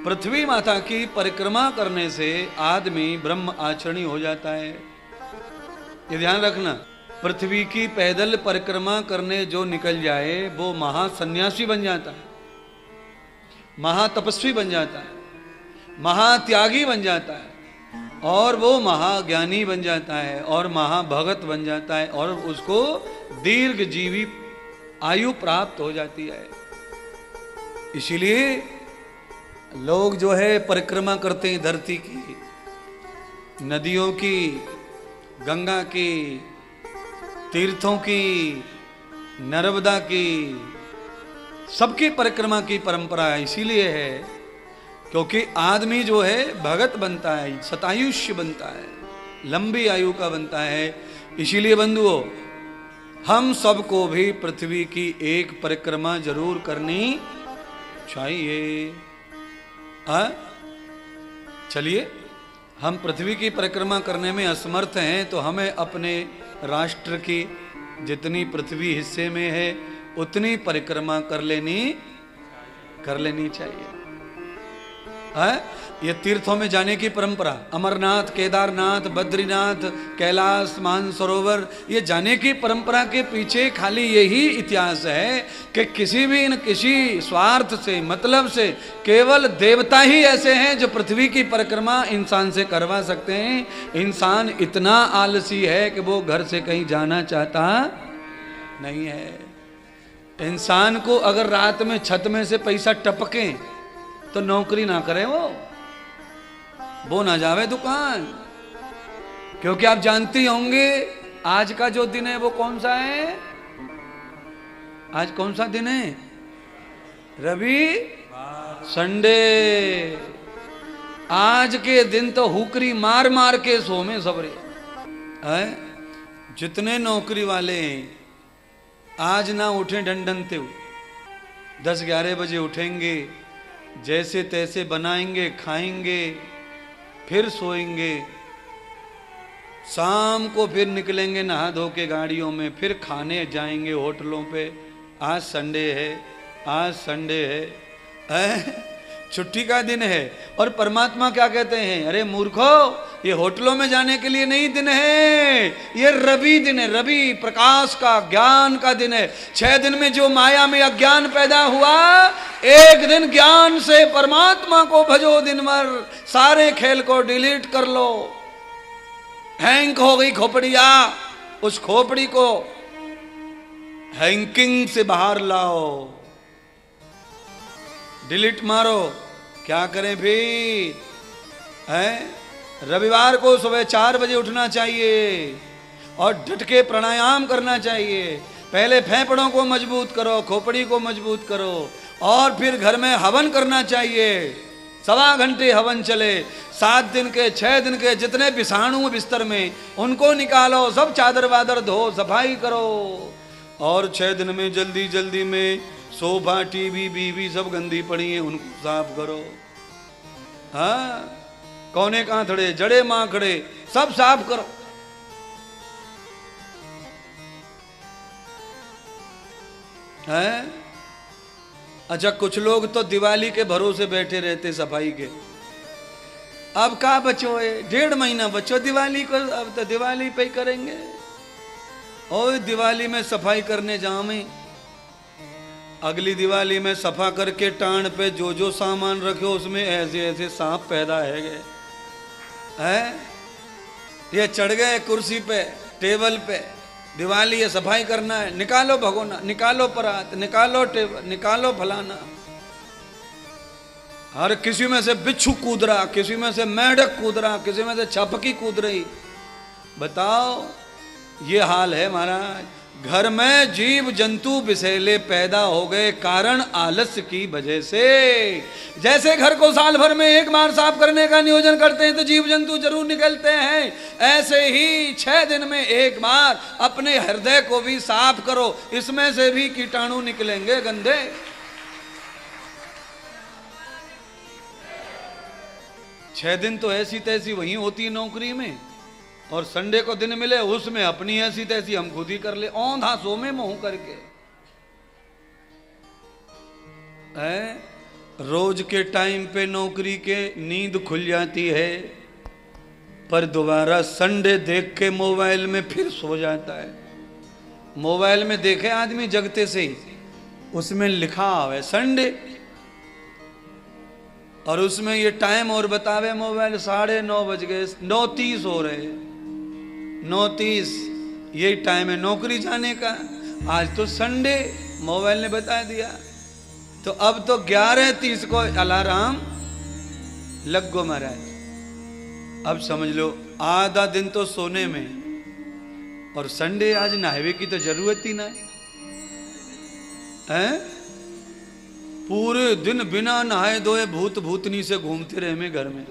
पृथ्वी माता की परिक्रमा करने से आदमी ब्रह्म आचरणी हो जाता है। ये ध्यान रखना, पृथ्वी की पैदल परिक्रमा करने जो निकल जाए वो महासन्यासी बन जाता है, महातपस्वी बन जाता है, महात्यागी बन जाता है, और वो महाज्ञानी बन जाता है और महाभगत बन जाता है, और उसको दीर्घ जीवी आयु प्राप्त हो जाती है। इसीलिए लोग जो है परिक्रमा करते हैं धरती की, नदियों की, गंगा की, तीर्थों की, नर्मदा की, सबकी परिक्रमा की परंपरा इसीलिए है क्योंकि आदमी जो है भगत बनता है, शतायुष्य बनता है, लंबी आयु का बनता है। इसीलिए बंधुओं, हम सबको भी पृथ्वी की एक परिक्रमा जरूर करनी चाहिए। चलिए, हम पृथ्वी की परिक्रमा करने में असमर्थ हैं तो हमें अपने राष्ट्र की जितनी पृथ्वी हिस्से में है उतनी परिक्रमा कर लेनी चाहिए। ये तीर्थों में जाने की परंपरा, अमरनाथ, केदारनाथ, बद्रीनाथ, कैलाश, मानसरोवर, ये जाने की परंपरा के पीछे खाली यही इतिहास है कि किसी भी न किसी स्वार्थ से, मतलब से, केवल देवता ही ऐसे हैं जो पृथ्वी की परिक्रमा इंसान से करवा सकते हैं। इंसान इतना आलसी है कि वो घर से कहीं जाना चाहता नहीं है। इंसान को अगर रात में छत में से पैसा टपके तो नौकरी ना करे, वो ना जावे दुकान, क्योंकि आप जानते होंगे आज का जो दिन है वो कौन सा है? आज कौन सा दिन है? रवि संडे। आज के दिन तो हुकरी मार मार के सो में सबरे है। जितने नौकरी वाले हैं आज ना उठे डंडनते हुए, 10-11 बजे उठेंगे, जैसे तैसे बनाएंगे, खाएंगे, फिर सोएंगे, शाम को फिर निकलेंगे नहा धो के गाड़ियों में, फिर खाने जाएंगे होटलों पे। आज संडे है, आज संडे है, छुट्टी का दिन है। और परमात्मा क्या कहते हैं? अरे मूर्खो, ये होटलों में जाने के लिए नहीं दिन है, ये रवि दिन है, रवि प्रकाश का, ज्ञान का दिन है। 6 दिन में जो माया में अज्ञान पैदा हुआ, एक दिन ज्ञान से परमात्मा को भजो दिन भर, सारे खेल को डिलीट कर लो। हैंक हो गई खोपड़िया, उस खोपड़ी को हैंकिंग से बाहर लाओ, डिलीट मारो। क्या करें फिर? हैं? रविवार को सुबह 4 बजे उठना चाहिए और डट के प्राणायाम करना चाहिए। पहले फेफड़ों को मजबूत करो, खोपड़ी को मजबूत करो, और फिर घर में हवन करना चाहिए। 1.25 घंटे हवन चले। 7 दिन के, 6 दिन के जितने विषाणु बिस्तर में, उनको निकालो, सब चादर वादर धो, सफाई करो। और 6 दिन में जल्दी जल्दी में सोफा, टीवी, बीवी सब गंदी पड़ी है, उनको साफ करो। हाँ, कोने कांथड़े, जड़े माखड़े सब साफ करो। हैं? अच्छा, कुछ लोग तो दिवाली के भरोसे बैठे रहते सफाई के। अब का बचो है, 1.5 महीना बचो दिवाली को, अब तो दिवाली पे ही करेंगे। और दिवाली में सफाई करने जाऊं, अगली दिवाली में सफा करके टाण पे जो जो सामान रखे उसमें ऐसे ऐसे सांप पैदा है गए हैं। ये चढ़ गए कुर्सी पे, टेबल पे, दिवाली है, सफाई करना है, निकालो भगोना, निकालो परात, निकालो टेबल, निकालो फलाना। हर किसी में से बिच्छू कूद रहा, किसी में से मेढक कूद रहा, किसी में से छपकी कूद रही। बताओ, ये हाल है महाराज। घर में जीव जंतु विषैले पैदा हो गए, कारण आलस्य की वजह से। जैसे घर को साल भर में एक बार साफ करने का नियोजन करते हैं तो जीव जंतु जरूर निकलते हैं, ऐसे ही 6 दिन में एक बार अपने हृदय को भी साफ करो, इसमें से भी कीटाणु निकलेंगे गंदे। छह दिन तो ऐसी तैसी वहीं होती है नौकरी में, और संडे को दिन मिले उसमें अपनी ऐसी तैसी हम खुद ही कर ले, औंधा सो में मुंह करके। रोज के टाइम पे नौकरी के नींद खुल जाती है, पर दोबारा संडे देख के मोबाइल में फिर सो जाता है। मोबाइल में देखे आदमी जगते से ही, उसमें लिखा है संडे, और उसमें ये टाइम और बतावे मोबाइल 9:30 बज गए, 9:30 हो रहे, 9:30 यही टाइम है नौकरी जाने का। आज तो संडे मोबाइल ने बता दिया। तो अब तो 11:30 को अलार्म लग गो महाराज। अब समझ लो आधा दिन तो सोने में, और संडे आज नहावे की तो जरूरत ही ना है। पूरे दिन बिना नहाए धोए भूत भूतनी से घूमते रहे में घर में।